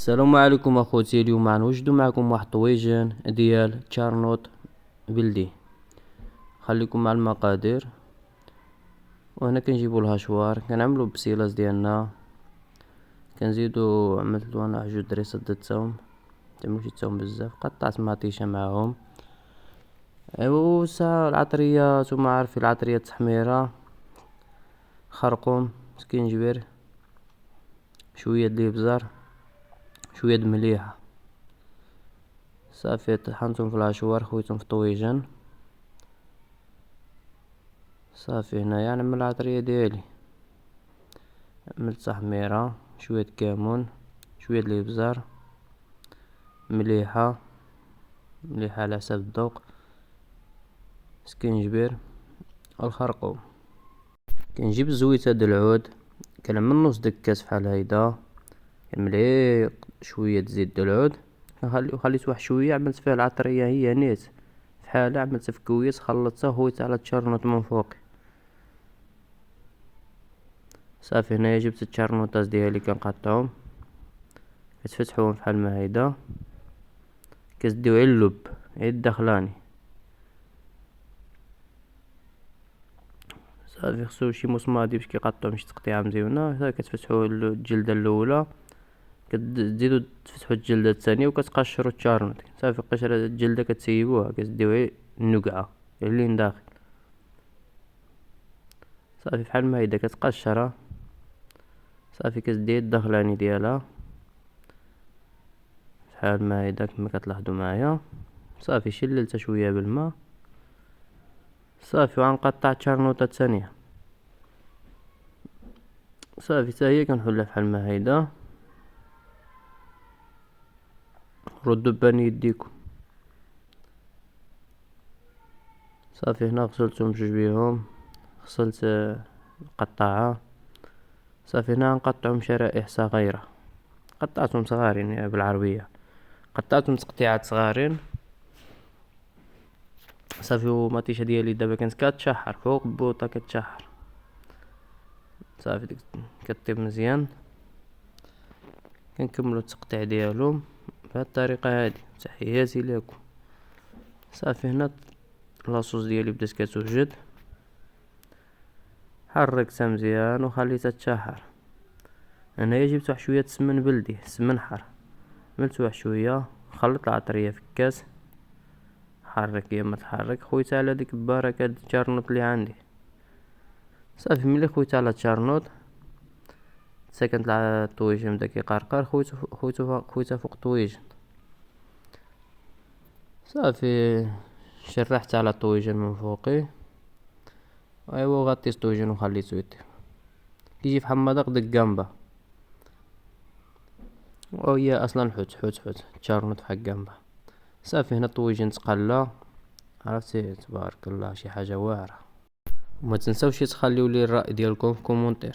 السلام عليكم اخوتي. اليوم غنوجدو معكم واحد الطويجن ديال تشارنوط بلدي. خليكم مع المقادير. وهنا كنجيبو الهشوار، كنعملو بسيلاس ديالنا، كنزيدو عملتلو انا 2 دريسات د الثوم، متعملوش الثوم بزاف، قطعت مطيشه معاهم. ايوا ساعة العطرية، نتوما عارفين العطرية التحميرة، خرقوم، سكينجبير، شوية د الابزار، شوية د مليحة. صافي طحنتهم في الهشوار، خويتهم في الطويجن. صافي هنايا نعمل العطرية ديالي، عملت تحميرة، شوية كمون، شوية د الابزار، مليحة على حسب الذوق، سكينجبير، الخرقوم. كنجيب الزويته د العود، كنعمل نص داك الكاس فحال هيدا، كنملي شوية زيت د العود، خليت واحد شوية، عملت فيها العطرية هي نيت فحالها، عملتها في كويس، خلطتها وخويتها على التشرنوط من فوق. صافي هنايا جبت التشرنوطات ديالي كنقطعهم، كتفتحوهم فحال ما هيدا، كتديو غير اللب، غير الداخلاني. صافي خصو شي مسمادي باش كيقطعو شي تقطيعة مزيونة. صافي كتفتحو الجلدة الاولى، كتزيدو تفتحو الجلدة الثانية وكتقشرو التشارنوط. صافي قشرة الجلدة كتسيبوها، كتديو غير النقعة اللي من داخل. صافي فحال ما هيدا كتقشرها. صافي كتدي الداخلاني ديالها فحال ما هيدا كما كتلاحظوا معايا. صافي شللتها شوية بالماء. صافي وغنقطع التشارنوطة الثانية. صافي حتى هي كنحلها فحال ما هيدا. ردوا بان يديكم. صافي هنا غسلتهم بجوج بيهم، غسلت القطاعة. صافي هنا غنقطعهم شرائح صغيرة، قطعتهم صغارين يعني بالعربية، قطعتهم تقطيعات صغارين. صافي ومطيشة ديالي دابا كانت كتشحر فوق بوطة كتشحر. صافي ديك كطيب مزيان. كنكملو التقطيع ديالهم بهاد الطريقة هادي. تحياتي لكم. صافي هنا لاصوص ديالي بدات كتوجد، حركتها مزيان وخليتها تشحر. انايا جبت واحد شوية سمن بلدي، سمن حار، عملت واحد شوية، خلط العطرية في الكاس، حرك يا ما تحرك، خويتها على ديك البركة د التشارنوط اللي عندي. صافي ملي خويتها على التشارنوط سكنت الطويجن بدا كيقرقر، خويتها فوق الطويجن. صافي شرحت على الطويجن من فوقي، ايوا غطيت الطويجن وخليتو يطيب. كيجي فحال مذاق ديك الكامبا، وهي اصلا حوت تشارنوط بحال الكامبا. صافي هنا الطويجن تقلى، عرفتي تبارك الله شي حاجة واعرة. وما تنساوش تخليو لي الرأي ديالكم في كومونتير.